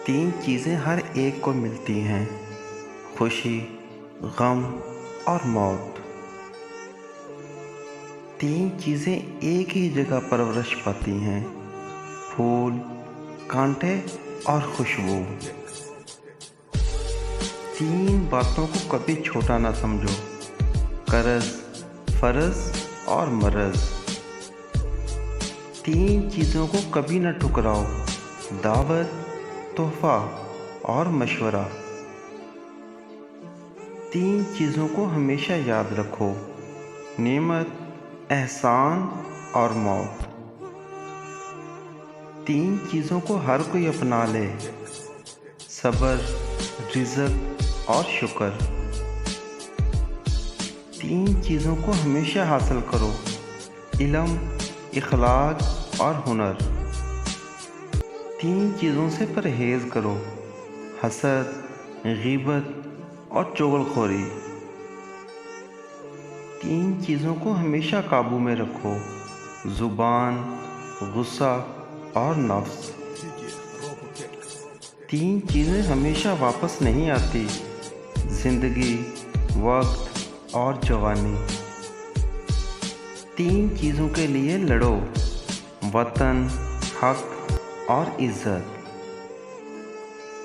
تین چیزیں ہر ایک کو ملتی ہیں: خوشی، غم اور موت۔ تین چیزیں ایک ہی جگہ پرورش پاتی ہیں: پھول، کانٹے اور خوشبو۔ تین باتوں کو کبھی چھوٹا نہ سمجھو: قرض، فرض اور مرض۔ تین چیزوں کو کبھی نہ ٹھکراؤ: دعوت، تحفہ اور مشورہ۔ تین چیزوں کو ہمیشہ یاد رکھو: نعمت، احسان اور موت۔ تین چیزوں کو ہر کوئی اپنا لے: صبر، رزق اور شکر۔ تین چیزوں کو ہمیشہ حاصل کرو: علم، اخلاق اور ہنر۔ تین چیزوں سے پرہیز کرو: حسد، غیبت اور چغل خوری۔ تین چیزوں کو ہمیشہ قابو میں رکھو: زبان، غصہ اور نفس۔ تین چیزیں ہمیشہ واپس نہیں آتی: زندگی، وقت اور جوانی۔ تین چیزوں کے لیے لڑو: وطن، حق اور عزت۔